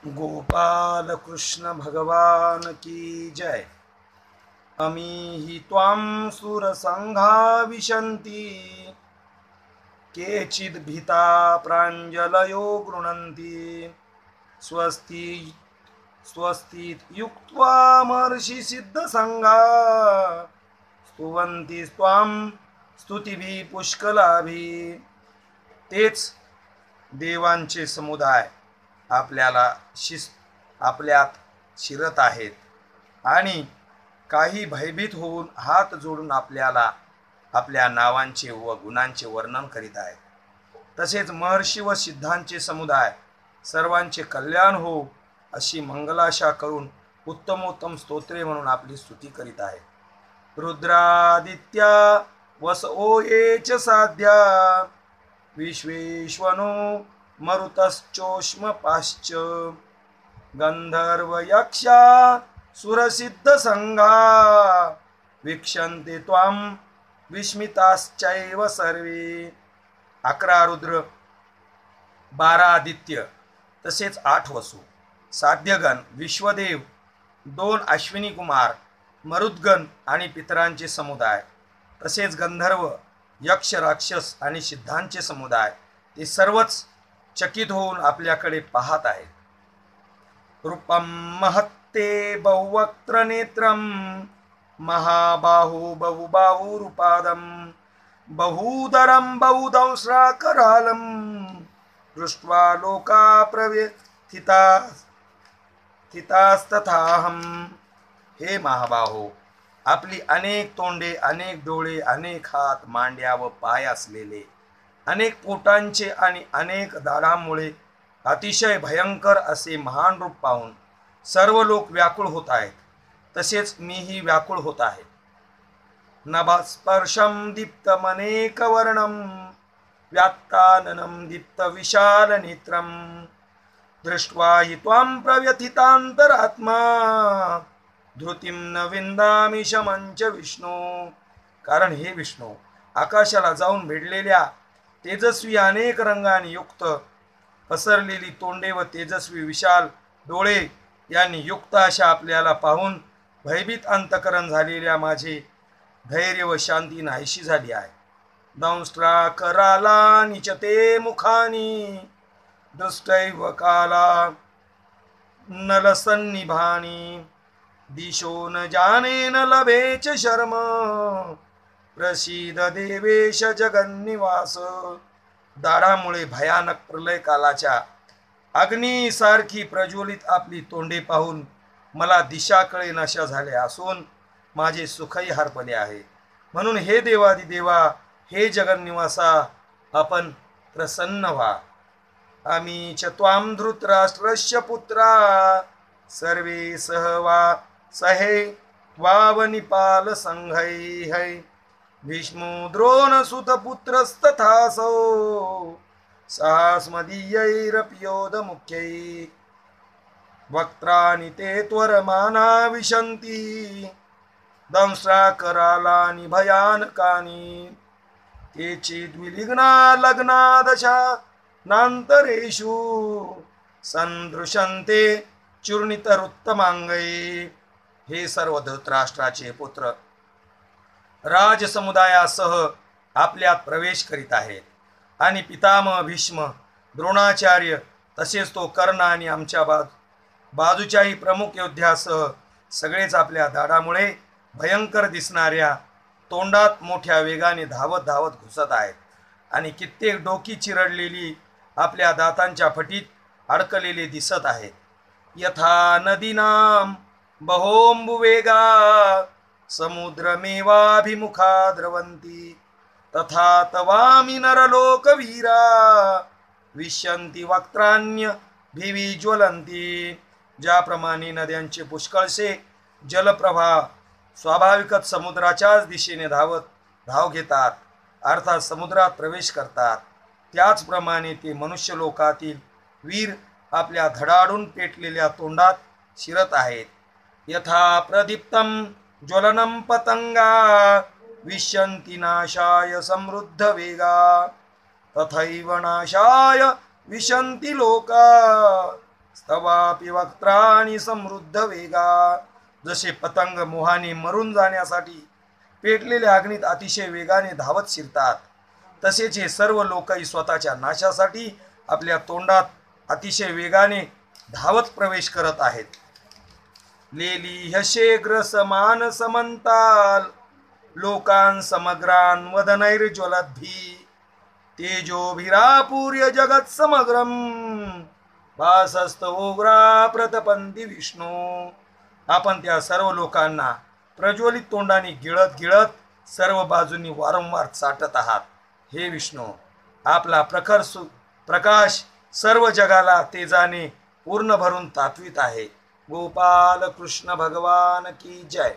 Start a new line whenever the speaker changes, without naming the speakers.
गोपाल कृष्ण भगवान की जय। अमीहि त्वां सुरसंघा विशन्ति केचिद्भीता प्राञ्जलयो गृह्णन्ति स्वस्ति स्वस्ति युक्त्वा महर्षि सिद्धसंघा स्तुवन्ति त्वां स्तुतिभिः पुष्कलाभिः। तेच देवांचे समुदाय आपल्यात शिरत आहेत आणि काही भयभीत होऊन हात जोडून आपल्याला आपल्या नावांचे व गुणांचे वर्णन करीत आहेत। तसेच महर्षी व सिद्धांचे समुदाय सर्वांचे कल्याण हो अशी मंगलाशा करून उत्तमोत्तम स्तोत्रे म्हणून आपली स्तुती करीत आहेत। रुद्रादित्या वसओ ये च साध्या विश्वेश्वनो मरुतश्चोष्मपाश्च गंधर्व यक्षा सुरसिद्ध संघा वीक्षन्ते त्वां विस्मिताश्चैव सर्वे। 11 रुद्र, 12 आदित्य, तसेच 8 वसु, साध्यगण, विश्वदेव, 2 अश्विनी कुमार, मरुद्गण आणि पितरांचे समुदाय, तसेच गंधर्व, यक्ष, राक्षस आणि सिद्धांचे समुदाय, ते सर्वच चकित होऊन आपल्याकडे पाहत आहेत। रूपम महत्ते बहुवक्त्र नेत्रम महाबाहु बहुबाहुरूपादम बहुदरम बहुदंश्राकरालम दृष्ट्वा लोका प्रव्यथितास्तथाहम। हे महाबाहो, आपली अनेक तोंडे, अनेक डोळे, अनेक हात, मांड्या व पाय असलेले, अनेक पोटांचे आणि अनेक दाढांमुळे अतिशय भयंकर असे महान रूप पाहून सर्व लोक व्याकुळ होत आहेत, तसेच मीही व्याकुळ होत आहे। नभस्पर्शम दीप्तमनेकवर्णम व्यात्ताननं दीप्त विशाल नेत्रम दृष्ट्वा हि त्वां प्रव्यथितांतरात्मा धृतिं न विंदामि शमंच विष्णू। कारण हे विष्णू, आकाशाला जाऊन भिडलेल्या तेजस्वी अनेक रंगांनी युक्त पसरलेली तोंडे व तेजस्वी विशाल डोळे यांनी युक्त अशा आपल्याला पाहून भयभीत अंतकरण झालेल्या माझे धैर्य व शांती नाहीशी झाली आहे। दंष्ट्रा कराला निचते मुखानी दृष्टैव काला नलसन्निभानी दिशो न जाने न लभेच शर्म प्रसीद देवेश जगन्निवास। दाढामुळे भयानक प्रलय कालाच्या अग्नीसारखी प्रज्वलित आपली तोंडे पाहून मला दिशा कळे नशा झाले असून माझे सुखही हरपले आहे। म्हणून हे देवादिदेवा, हे जगन्निवासा, आपण प्रसन्न व्हा। आम्ही च त्वां धृतराष्ट्रस्य पुत्रा सर्वे सहवा सहे वावनिपाल संघै भीष्मो द्रोण सुतपुत्रस्तथासौ सास्मदीयैरप्योद मुख्यै वक्त्राणि ते त्वरमाना विशन्ति दंष्ट्राकरालानि भयानकानि केचिद्विलिग्ना लग्नादशा नान्तरेषु संदृशन्ते चूर्णितरुत्तमांगै। हे सर्व धृतराष्ट्राचे पुत्र राजसमुदायासह आपल्यात प्रवेश करीत आहेत आणि पितामह भीष्म, द्रोणाचार्य, तसेच तो कर्ण आणि आमच्या बाजूच्याही प्रमुख योद्ध्यासह सगळेच आपल्या दाढामुळे भयंकर दिसणाऱ्या तोंडात मोठ्या वेगाने धावत धावत घुसत आहेत आणि कित्येक डोकी चिरडलेली आपल्या दातांच्या फटीत अडकलेले दिसत आहेत। यथा नदीनां बहोंबुवेगा समुद्रमेवाभिमुखा द्रवन्ति तथा तवामि नरलोकवीरा विश्यन्ति वक्त्राण्यभिविज्वलन्ति। ज्याप्रमाणे नद्यांचे पुष्कळसे जलप्रवाह स्वाभाविकच समुद्राच्याच दिशेने धाव घेतात, अर्थात समुद्रात प्रवेश करतात, त्याचप्रमाणे ते मनुष्य लोकातील वीर आपल्या धडाडून पेटलेल्या तोंडात शिरत आहेत। यथा प्रदीप्तं ज्वलनं पतंगा विश्यन्ति नाशाय समृद्ध वेगा तथैव नाशाय विशन्ति लोका स्तवापि वक्त्राणि समृद्ध वेगा. जसे पतंग मोहाने मरून जाण्यासाठी पेटलेल्या अग्नीत अतिशय वेगाने धावत शिरतात, तसेच हे सर्व लोकही स्वतःच्या नाशासाठी आपल्या तोंडात अतिशय वेगाने धावत प्रवेश करत आहेत. लेली शीघ्र समान समंताल लोकान समग्रान वदनैर्ज्वलद्भिः तेजोभिरापूर्य जगत समग्रम भासस्त उग्रा प्रतपंती विष्णू. आपण त्या सर्व लोकांना प्रज्वलित तोंडाने गिळत गिळत सर्व बाजूंनी वारंवार चाटत आहात. हे विष्णू, आपला प्रखर प्रकाश सर्व जगाला तेजाने पूर्ण भरून तात्वित आहे. गोपाल कृष्ण भगवान की जय.